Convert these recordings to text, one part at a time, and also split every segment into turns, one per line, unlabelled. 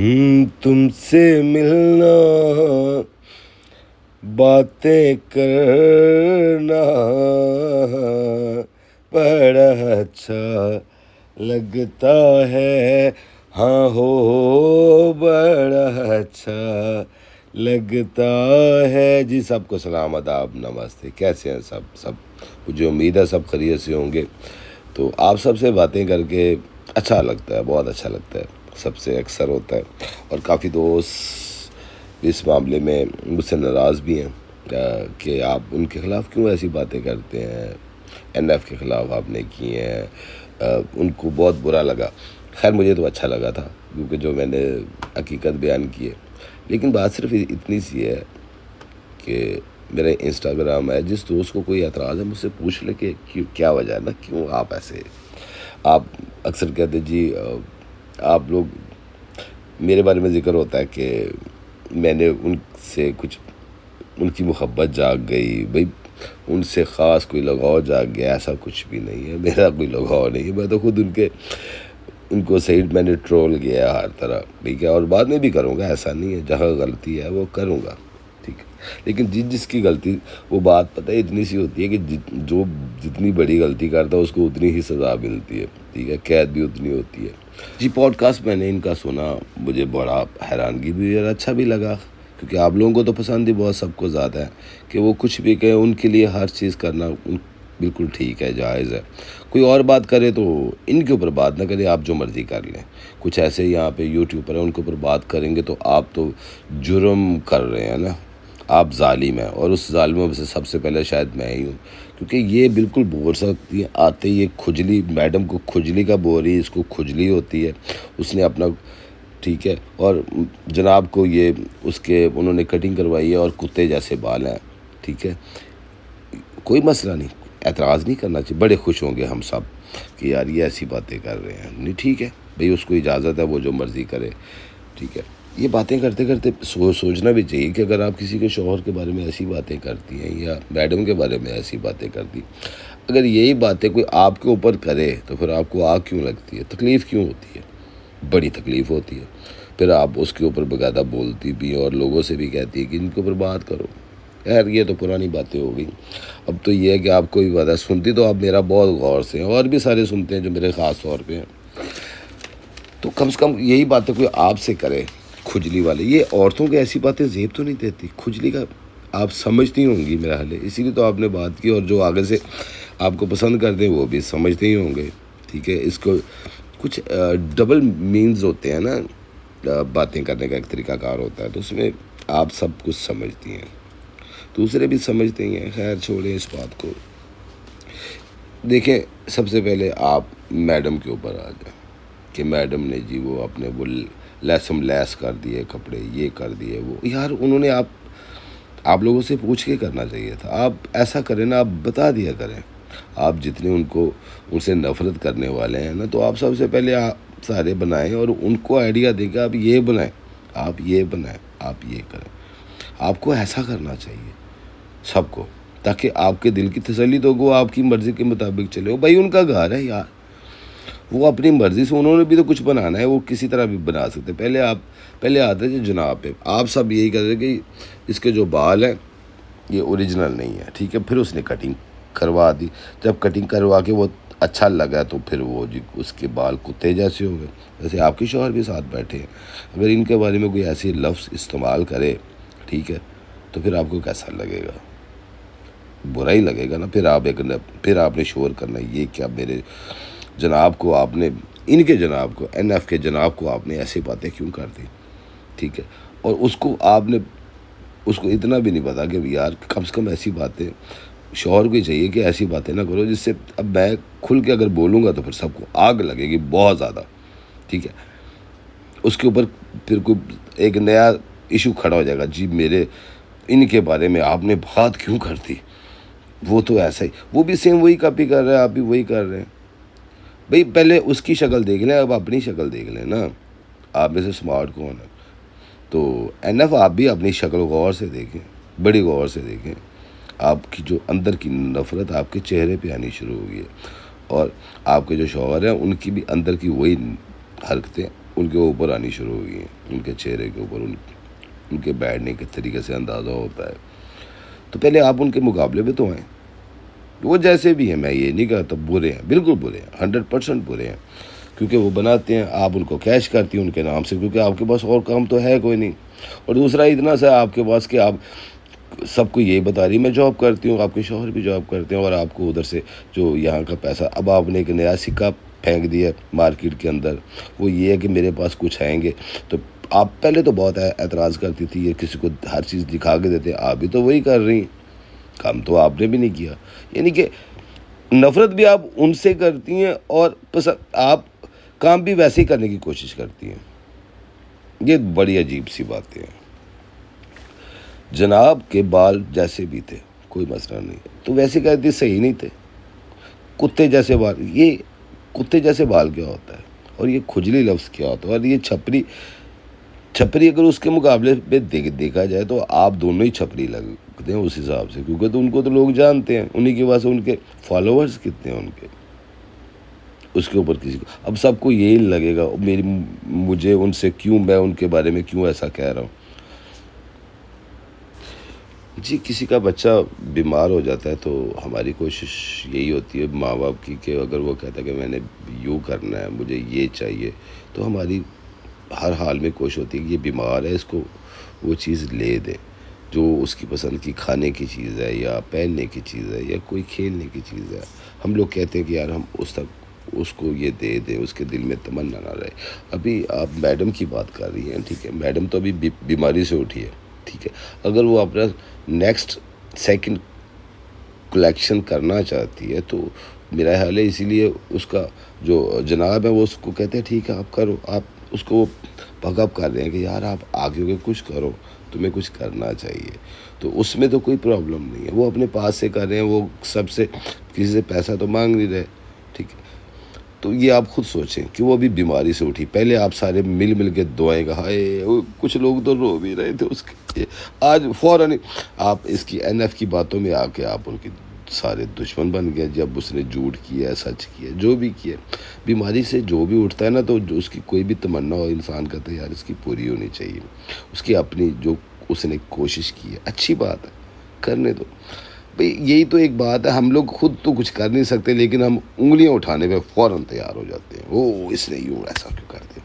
تم سے ملنا، باتیں کرنا بڑا اچھا لگتا ہے، ہاں ہو بڑا اچھا لگتا ہے۔ جی سب کو سلام، آداب، نمستے، کیسے ہیں سب مجھے امید ہے سب خیریت سے ہوں گے۔ تو آپ سب سے باتیں کر کے اچھا لگتا ہے، بہت اچھا لگتا ہے، سب سے اکثر ہوتا ہے۔ اور کافی دوست اس معاملے میں مجھ سے ناراض بھی ہیں کہ آپ ان کے خلاف کیوں ایسی باتیں کرتے ہیں، این ایف کے خلاف آپ نے کی ہیں، ان کو بہت برا لگا۔ خیر مجھے تو اچھا لگا تھا، کیونکہ جو میں نے حقیقت بیان کی ہے۔ لیکن بات صرف اتنی سی ہے کہ میرے انسٹاگرام ہے، جس دوست کو کوئی اعتراض ہے مجھ سے پوچھ لے کہ کیا وجہ ہے نا، کیوں آپ ایسے، آپ اکثر کہتے جی آپ لوگ، میرے بارے میں ذکر ہوتا ہے کہ میں نے ان سے کچھ، ان کی محبت جاگ گئی، بھئی ان سے خاص کوئی لگاؤ جاگ گیا، ایسا کچھ بھی نہیں ہے، میرا کوئی لگاؤ نہیں ہے، میں تو خود ان کو صحیح میں نے ٹرول کیا ہر طرح، ٹھیک ہے، اور بعد میں بھی کروں گا، ایسا نہیں ہے، جہاں غلطی ہے وہ کروں گا، ٹھیک ہے۔ لیکن جس کی غلطی، وہ بات پتہ ہے اتنی سی ہوتی ہے کہ جو جتنی بڑی غلطی کرتا ہے اس کو اتنی ہی سزا ملتی ہے، ٹھیک ہے، قید بھی اتنی ہوتی ہے۔ جی پوڈ کاسٹ میں نے ان کا سنا، مجھے بڑا حیرانگی بھی اور اچھا بھی لگا، کیونکہ آپ لوگوں کو تو پسند ہی بہت سب کو زیادہ ہے کہ وہ کچھ بھی کہیں، ان کے لیے ہر چیز کرنا بالکل ٹھیک ہے، جائز ہے۔ کوئی اور بات کرے تو ان کے اوپر بات نہ کریں، آپ جو مرضی کر لیں۔ کچھ ایسے یہاں پہ یوٹیوب پر ہیں، ان کے اوپر بات کریں گے تو آپ تو جرم کر رہے ہیں نا، آپ ظالم ہیں، اور اس ظالموں میں سے سب سے پہلے شاید میں ہی ہوں، کیونکہ یہ بالکل بول سکتی ہیں، آتے یہ کھجلی، میڈم کو کھجلی کا بول رہی ہے، اس کو کھجلی ہوتی ہے، اس نے اپنا، ٹھیک ہے، اور جناب کو یہ اس کے انہوں نے کٹنگ کروائی ہے اور کتے جیسے بال ہیں، ٹھیک ہے، کوئی مسئلہ نہیں، اعتراض نہیں کرنا چاہیے، بڑے خوش ہوں گے ہم سب کہ یار یہ ایسی باتیں کر رہے ہیں، نہیں ٹھیک ہے بھئی، اس کو اجازت ہے، وہ جو مرضی کرے، ٹھیک ہے۔ یہ باتیں کرتے کرتے سوچنا بھی چاہیے کہ اگر آپ کسی کے شوہر کے بارے میں ایسی باتیں کرتی ہیں یا میڈم کے بارے میں ایسی باتیں کرتی، اگر یہی باتیں کوئی آپ کے اوپر کرے تو پھر آپ کو آگ کیوں لگتی ہے، تکلیف کیوں ہوتی ہے، بڑی تکلیف ہوتی ہے۔ پھر آپ اس کے اوپر باقاعدہ بولتی بھی اور لوگوں سے بھی کہتی ہے کہ ان کے اوپر بات کرو۔ خیر یہ تو پرانی باتیں ہو گئی، اب تو یہ ہے کہ آپ کوئی بات ہے سنتی تو آپ میرا بہت غور سے ہیں، اور بھی سارے سنتے ہیں جو میرے خاص طور پہ ہیں، تو کم سے کم یہی باتیں کوئی آپ سے کرے، کھجلی والے، یہ عورتوں کی ایسی باتیں زیب تو نہیں دیتی، کھجلی کا آپ سمجھتی ہوں گی میرا حل ہے، اسی لیے تو آپ نے بات کی، اور جو آگے سے آپ کو پسند کرتے ہیں وہ بھی سمجھتے ہی ہوں گے، ٹھیک ہے۔ اس کو کچھ ڈبل مینز ہوتے ہیں نا، باتیں کرنے کا ایک طریقہ کار ہوتا ہے، تو اس میں آپ سب کچھ سمجھتی ہیں، دوسرے بھی سمجھتے ہی ہیں، خیر چھوڑیں اس بات کو۔ دیکھیں سب سے پہلے آپ میڈم کے اوپر آ جائیں کہ میڈم نے جی وہ اپنے وہ لیسم لیس کر دیے کپڑے، یہ کر دیے وہ، یار انہوں نے آپ لوگوں سے پوچھ کے کرنا چاہیے تھا، آپ ایسا کریں نا، آپ بتا دیا کریں، آپ جتنے ان سے نفرت کرنے والے ہیں نا، تو آپ سب سے پہلے آپ سارے بنائیں اور ان کو آئیڈیا دیں کہ آپ یہ بنائیں، آپ یہ بنائیں، آپ یہ کریں، آپ کو ایسا کرنا چاہیے سب کو، تاکہ آپ کے دل کی تسلی تو وہ آپ کی مرضی کے مطابق چلے ہو، بھائی ان کا گھر ہے یار، وہ اپنی مرضی سے، انہوں نے بھی تو کچھ بنانا ہے، وہ کسی طرح بھی بنا سکتے، پہلے آتے تھے جناب پہ، آپ سب یہی کہتے کہ اس کے جو بال ہیں یہ اوریجنل نہیں ہے، ٹھیک ہے، پھر اس نے کٹنگ کروا دی، جب کٹنگ کروا کے وہ اچھا لگا تو پھر وہ جی اس کے بال کتے جیسے ہو گئے، جیسے آپ کے شوہر بھی ساتھ بیٹھے ہیں، اگر ان کے بارے میں کوئی ایسی لفظ استعمال کرے، ٹھیک ہے، تو پھر آپ کو کیسا لگے گا، برا ہی لگے گا نا، پھر آپ نے شور کرنا، یہ کیا میرے جناب کو آپ نے، ان کے جناب کو، این ایف کے جناب کو آپ نے ایسی باتیں کیوں کر دی، ٹھیک ہے، اور اس کو اتنا بھی نہیں پتا کہ یار کم سے کم ایسی باتیں شوہر کو ہی چاہیے کہ ایسی باتیں نہ کرو جس سے، اب میں کھل کے اگر بولوں گا تو پھر سب کو آگ لگے گی بہت زیادہ، ٹھیک ہے، اس کے اوپر پھر کوئی ایک نیا ایشو کھڑا ہو جائے گا، جی ان کے بارے میں آپ نے بات کیوں کر دی، وہ تو ایسا ہی، وہ بھی سیم وہی کاپی کر رہے ہیں، آپ بھی وہی کر رہے ہیں، بھئی پہلے اس کی شکل دیکھ لیں، اب اپنی شکل دیکھ لیں نا، آپ میں سے سمارٹ کون ہے، تو این ایف آپ بھی اپنی شکل غور سے دیکھیں، بڑی غور سے دیکھیں، آپ کی جو اندر کی نفرت آپ کے چہرے پہ آنی شروع ہوئی ہے، اور آپ کے جو شوہر ہیں ان کی بھی اندر کی وہی حرکتیں ان کے اوپر آنی شروع ہو گئی ہیں، ان کے چہرے کے اوپر، ان کے بیٹھنے کے طریقے سے اندازہ ہوتا ہے. تو پہلے آپ ان کے مقابلے پہ تو آئیں. وہ جیسے بھی ہیں، میں یہ نہیں کہتا برے ہیں، بالکل برے ہیں، 100% برے ہیں، کیونکہ وہ بناتے ہیں، آپ ان کو کیش کرتی ہیں ان کے نام سے، کیونکہ آپ کے پاس اور کام تو ہے کوئی نہیں. اور دوسرا اتنا سا آپ کے پاس کہ آپ سب کو یہی بتا رہی میں جاب کرتی ہوں، آپ کے شوہر بھی جاب کرتے ہیں، اور آپ کو ادھر سے جو یہاں کا پیسہ، اب آپ نے ایک نیا سکہ پھینک دیا مارکیٹ کے اندر، وہ یہ ہے کہ میرے پاس کچھ آئیں گے. تو آپ پہلے تو بہت اعتراض کرتی تھی، یہ کسی کو ہر چیز دکھا کے دیتے، آپ بھی تو وہی کر رہی ہیں، کام تو آپ نے بھی نہیں کیا. یعنی کہ نفرت بھی آپ ان سے کرتی ہیں، اور آپ کام بھی ویسے ہی کرنے کی کوشش کرتی ہیں. یہ بڑی عجیب سی باتیں ہیں. جناب کے بال جیسے بھی تھے کوئی مسئلہ نہیں، تو ویسے کہتی صحیح نہیں تھے. کتے جیسے بال، یہ کتے جیسے بال کیا ہوتا ہے، اور یہ کھجلی لفظ کیا ہوتا ہے، اور یہ چھپری اگر اس کے مقابلے پہ دیکھا جائے تو آپ دونوں ہی چھپری لگتے ہیں اس حساب سے، کیونکہ تو ان کو تو لوگ جانتے ہیں، انہی کی وجہ سے ان کے فالوورز کتنے ہیں ان کے. اس کے اوپر کسی کو اب سب کو یہی لگے گا مجھے ان سے کیوں، میں ان کے بارے میں کیوں ایسا کہہ رہا ہوں. جی کسی کا بچہ بیمار ہو جاتا ہے تو ہماری کوشش یہی ہوتی ہے ماں باپ کی، کہ اگر وہ کہتا ہے کہ میں نے یوں کرنا ہے، مجھے یہ چاہیے، تو ہماری ہر حال میں کوشش ہوتی ہے کہ یہ بیمار ہے، اس کو وہ چیز لے دے جو اس کی پسند کی کھانے کی چیز ہے، یا پہننے کی چیز ہے، یا کوئی کھیلنے کی چیز ہے. ہم لوگ کہتے ہیں کہ یار ہم اس کو یہ دے دیں، اس کے دل میں تمنا نہ رہے. ابھی آپ میڈم کی بات کر رہی ہیں، ٹھیک ہے، میڈم تو ابھی بیماری سے اٹھی ہے، ٹھیک ہے. اگر وہ اپنا نیکسٹ سیکنڈ کلیکشن کرنا چاہتی ہے تو میرا خیال ہے اسی لیے اس کا جو جناب ہے وہ اس کو کہتے ہیں ٹھیک ہے آپ کرو. آپ اس کو پک اپ کر رہے ہیں کہ یار آپ آگے کے کچھ کرو، تمہیں کچھ کرنا چاہیے. تو اس میں تو کوئی پرابلم نہیں ہے، وہ اپنے پاس سے کر رہے ہیں، وہ سب سے کسی سے پیسہ تو مانگ نہیں رہے، ٹھیک ہے. تو یہ آپ خود سوچیں کہ وہ ابھی بیماری سے اٹھی، پہلے آپ سارے مل کے دعائیں گا، کچھ لوگ تو رو بھی رہے تھے اس کے، آج فوراً آپ اس کی NF کی باتوں میں آ کے آپ ان کی سارے دشمن بن گئے. جب اس نے جھوٹ کیا، سچ کیا، جو بھی کیا، بیماری سے جو بھی اٹھتا ہے نا، تو جو اس کی کوئی بھی تمنا ہو انسان کا تو یار اس کی پوری ہونی چاہیے. اس کی اپنی جو اس نے کوشش کی ہے، اچھی بات ہے، کرنے دو بھئی. یہی تو ایک بات ہے، ہم لوگ خود تو کچھ کر نہیں سکتے، لیکن ہم انگلیاں اٹھانے پہ فوراً تیار ہو جاتے ہیں. اس نے یوں ایسا کیوں کر دیا،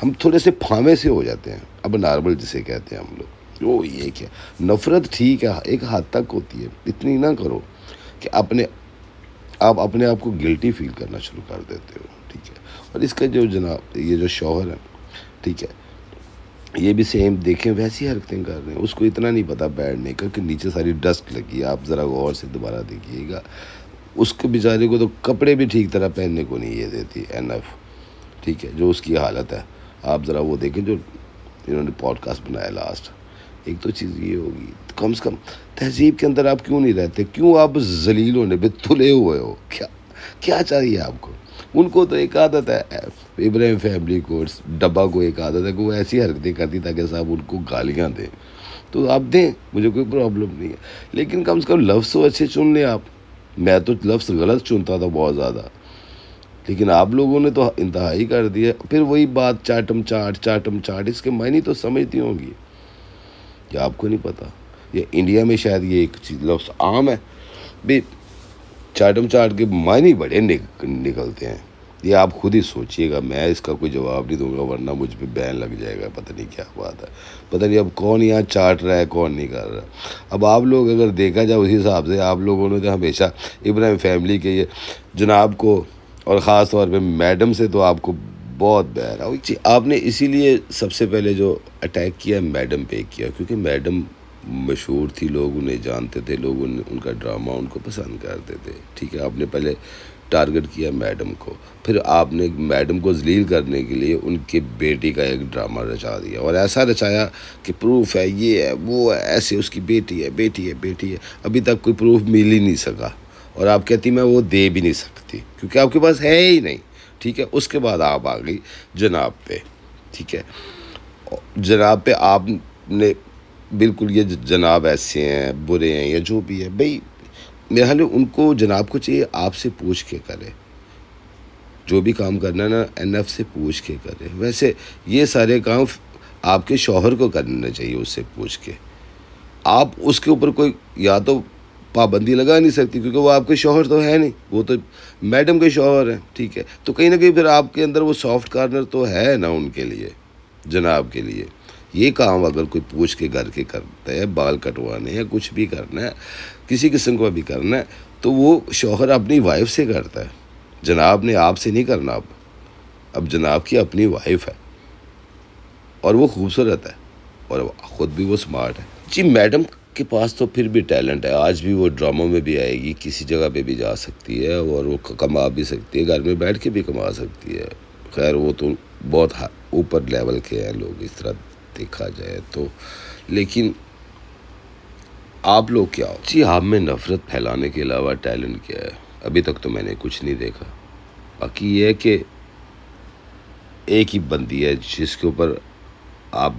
ہم تھوڑے سے پھامے سے ہو جاتے ہیں. اب نارمل جسے کہتے ہیں ہم لوگ، یہ کیا نفرت ٹھیک ہے ایک حد تک ہوتی ہے، اتنی نہ کرو کہ آپ اپنے آپ کو گلٹی فیل کرنا شروع کر دیتے ہو، ٹھیک ہے. اور اس کا جو جناب یہ جو شوہر ہے، ٹھیک ہے، یہ بھی سیم دیکھیں ویسی حرکتیں کر رہے ہیں. اس کو اتنا نہیں پتا بیٹھنے کا کہ نیچے ساری ڈسٹ لگی ہے. آپ ذرا غور سے دوبارہ دیکھیے گا، اس کے بیچارے کو تو کپڑے بھی ٹھیک طرح پہننے کو نہیں یہ دیتی NF، ٹھیک ہے. جو اس کی حالت ہے آپ ذرا وہ دیکھیں جو انہوں نے پوڈ کاسٹ بنایا لاسٹ. ایک تو چیز یہ ہوگی، کم سے کم تہذیب کے اندر آپ کیوں نہیں رہتے؟ کیوں آپ ذلیل ہونے پہ تلے ہوئے ہو؟ کیا چاہیے آپ کو؟ ان کو تو ایک عادت ہے، ابراہیم فیملی کورس ڈبہ کو ایک عادت ہے کہ وہ ایسی حرکتیں کرتی تاکہ صاحب ان کو گالیاں دیں. تو آپ دیں، مجھے کوئی پرابلم نہیں ہے، لیکن کم سے کم لفظ تو اچھے چن لیں آپ. میں تو لفظ غلط چنتا تھا بہت زیادہ، لیکن آپ لوگوں نے تو انتہائی کر دیا. پھر وہی بات چاٹم چاٹ، اس کے معنی تو سمجھتی ہوں گی یا آپ کو نہیں پتا؟ یہ انڈیا میں شاید یہ ایک چیز لفظ عام ہے بھی، چاٹم چاٹ کے معنی بڑے نکلتے ہیں. یہ آپ خود ہی سوچئے گا، میں اس کا کوئی جواب نہیں دوں گا ورنہ مجھ پہ بین لگ جائے گا. پتہ نہیں کیا بات ہے، پتہ نہیں اب کون یہاں چاٹ رہا ہے کون نہیں کر رہا. اب آپ لوگ اگر دیکھا جائے اسی حساب سے آپ لوگوں نے تو ہمیشہ ابراہیم فیملی کے یہ جناب کو اور خاص طور پہ میڈم سے تو آپ کو بہت بہر ہے. آپ نے اسی لیے سب سے پہلے جو اٹیک کیا میڈم پہ کیا، کیونکہ میڈم مشہور تھی، لوگ انہیں جانتے تھے، لوگ ان کا ڈرامہ ان کو پسند کرتے تھے، ٹھیک ہے. آپ نے پہلے ٹارگٹ کیا میڈم کو، پھر آپ نے میڈم کو ذلیل کرنے کے لیے ان کی بیٹی کا ایک ڈرامہ رچا دیا، اور ایسا رچایا کہ پروف ہے، یہ ہے وہ ہے، ایسے اس کی بیٹی ہے. ابھی تک کوئی پروف مل ہی نہیں سکا، اور آپ کہتی میں وہ دے بھی نہیں سکتی کیونکہ آپ کے پاس ہے ہی نہیں، ٹھیک ہے. اس کے بعد آپ آ گئی جناب پہ، ٹھیک ہے. جناب پہ آپ نے بالکل یہ جناب ایسے ہیں، برے ہیں، یا جو بھی ہے. بھئی میرا حال ان کو جناب کو چاہیے آپ سے پوچھ کے کرے جو بھی کام کرنا ہے نا NF سے پوچھ کے کرے. ویسے یہ سارے کام آپ کے شوہر کو کرنا چاہیے اس سے پوچھ کے. آپ اس کے اوپر کوئی یا تو پابندی لگا نہیں سکتی کیونکہ وہ آپ کے شوہر تو ہے نہیں, وہ تو میڈم کے شوہر ہیں, ٹھیک ہے. تو کہیں نہ کہیں پھر آپ کے اندر وہ سافٹ کارنر تو ہے نا ان کے لیے, جناب کے لیے. یہ کام اگر کوئی پوچھ کے گھر کے کرتا ہے, بال کٹوانے یا کچھ بھی کرنا ہے, کسی قسم کا بھی کرنا ہے, تو وہ شوہر اپنی وائف سے کرتا ہے. جناب نے آپ سے نہیں کرنا. اب جناب کی اپنی وائف ہے اور وہ خوبصورت ہے اور خود بھی وہ سمارٹ ہے. جی میڈم کے پاس تو پھر بھی ٹیلنٹ ہے. آج بھی وہ ڈراموں میں بھی آئے گی, کسی جگہ پہ بھی جا سکتی ہے اور وہ کما بھی سکتی ہے, گھر میں بیٹھ کے بھی کما سکتی ہے. خیر وہ تو بہت اوپر لیول کے ہیں لوگ اس طرح دیکھا جائے تو. لیکن آپ لوگ کیا ہو؟ جی آپ میں نفرت پھیلانے کے علاوہ ٹیلنٹ کیا ہے؟ ابھی تک تو میں نے کچھ نہیں دیکھا. باقی یہ ہے کہ ایک ہی بندی ہے جس کے اوپر آپ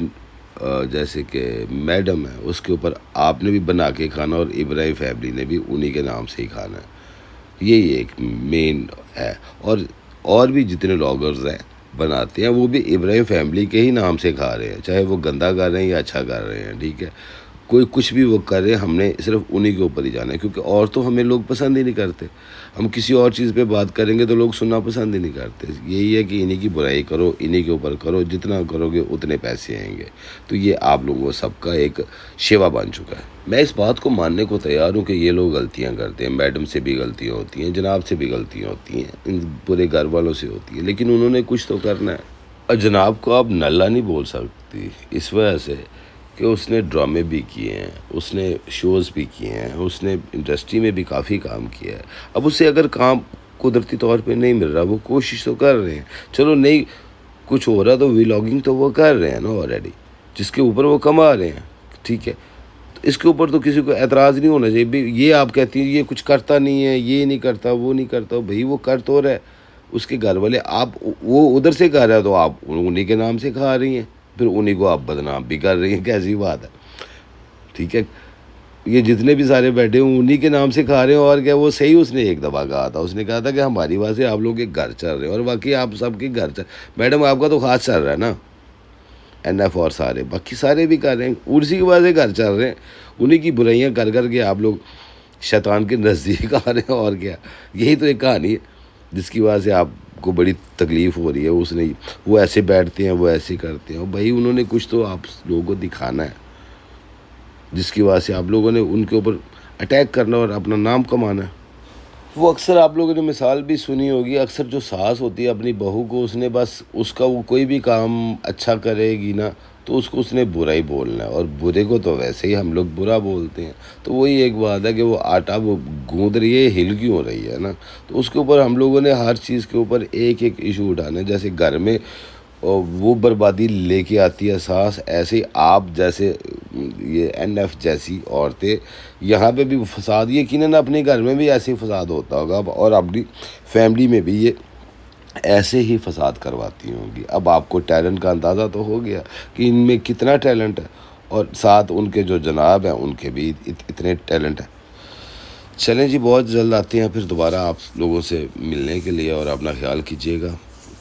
جیسے کہ میڈم ہے, اس کے اوپر آپ نے بھی بنا کے کھانا اور ابراہیم فیملی نے بھی انہی کے نام سے ہی کھانا ہے. یہی ایک مین ہے. اور بھی جتنے لاگرز ہیں بناتے ہیں وہ بھی ابراہیم فیملی کے ہی نام سے کھا رہے ہیں, چاہے وہ گندا کر رہے ہیں یا اچھا کر رہے ہیں, ٹھیک ہے. کوئی کچھ بھی وہ کر رہے ہیں, ہم نے صرف انہی کے اوپر ہی جانا ہے کیونکہ اور تو ہمیں لوگ پسند ہی نہیں کرتے. ہم کسی اور چیز پہ بات کریں گے تو لوگ سننا پسند ہی نہیں کرتے. یہی ہے کہ انہی کی برائی کرو, انہی کے اوپر کرو, جتنا کرو گے اتنے پیسے آئیں گے. تو یہ آپ لوگوں سب کا ایک شیوا بن چکا ہے. میں اس بات کو ماننے کو تیار ہوں کہ یہ لوگ غلطیاں کرتے ہیں, میڈم سے بھی غلطیاں ہوتی ہیں, جناب سے بھی غلطیاں ہوتی ہیں, ان پورے گھر والوں سے ہوتی ہیں, لیکن انہوں نے کچھ تو کرنا ہے. اور جناب کو آپ نلا نہیں بول سکتی اس وجہ سے کہ اس نے ڈرامے بھی کیے ہیں, اس نے شوز بھی کیے ہیں, اس نے انڈسٹری میں بھی کافی کام کیا ہے. اب اسے اگر کام قدرتی طور پہ نہیں مل رہا, وہ کوشش تو کر رہے ہیں. چلو نہیں کچھ ہو رہا تو ولاگنگ تو وہ کر رہے ہیں نا آلریڈی, جس کے اوپر وہ کما رہے ہیں, ٹھیک ہے. تو اس کے اوپر تو کسی کو اعتراض نہیں ہونا چاہیے. یہ آپ کہتی ہیں یہ کچھ کرتا نہیں ہے, یہ نہیں کرتا, وہ نہیں کرتا. بھائی وہ کر تو رہا ہے, اس کے گھر والے آپ وہ ادھر سے کر رہا ہے تو آپ انہی کے نام سے کھا رہی ہیں, پھر انہی کو آپ بدنام بھی کر رہی ہیں. کیسی بات ہے, ٹھیک ہے. یہ جتنے بھی سارے بیٹھے ہیں انہی کے نام سے کھا رہے ہیں. اور کیا وہ صحیح اس نے ایک دفعہ کہا تھا, اس نے کہا تھا کہ ہماری وجہ سے آپ لوگوں کے گھر چل رہے ہیں, اور باقی آپ سب کے گھر چل. میڈم آپ کا تو خاص چل رہا ہے نا, NF اور سارے باقی سارے بھی کر رہے ہیں, اسی کی وجہ سے گھر چل رہے ہیں. انہی کی برائیاں کر کر کے آپ لوگ شیطان کے نزدیک آ رہے ہیں. اور کیا, یہی تو ایک کہانی ہے جس کی وجہ سے آپ کو بڑی تکلیف ہو رہی ہے. اس نے وہ ایسے بیٹھتے ہیں, وہ ایسے کرتے ہیں. بھائی انہوں نے کچھ تو آپ لوگوں کو دکھانا ہے, جس کی وجہ سے آپ لوگوں نے ان کے اوپر اٹیک کرنا اور اپنا نام کمانا ہے. وہ اکثر آپ لوگوں نے مثال بھی سنی ہوگی, اکثر جو ساس ہوتی ہے اپنی بہو کو, اس نے بس اس کا وہ کوئی بھی کام اچھا کرے گی نا تو اس کو اس نے برا ہی بولنا ہے, اور برے کو تو ویسے ہی ہم لوگ برا بولتے ہیں. تو وہی ایک بات ہے کہ وہ آٹا وہ گوندھ رہی ہے, ہل کیوں ہو رہی ہے نا. تو اس کے اوپر ہم لوگوں نے ہر چیز کے اوپر ایک ایک ایشو اٹھانا ہے. جیسے گھر میں وہ بربادی لے کے آتی ہے ساس, ایسے ہی آپ جیسے یہ NF جیسی عورتیں یہاں پہ بھی فساد, یقیناً اپنے گھر میں بھی ایسے ہی فساد ہوتا ہوگا, اور اپنی فیملی میں بھی یہ ایسے ہی فساد کرواتی ہوں گی. اب آپ کو ٹیلنٹ کا اندازہ تو ہو گیا کہ ان میں کتنا ٹیلنٹ ہے, اور ساتھ ان کے جو جناب ہیں ان کے بھی اتنے ٹیلنٹ ہیں. چلیں جی, بہت جلد آتے ہیں پھر دوبارہ آپ لوگوں سے ملنے کے لیے, اور اپنا خیال کیجیے گا.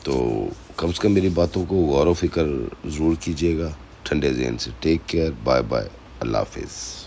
تو کم سے کم میری باتوں کو غور و فکر ضرور کیجیے گا ٹھنڈے ذہن سے. ٹیک کیئر, بائے بائے, اللہ حافظ.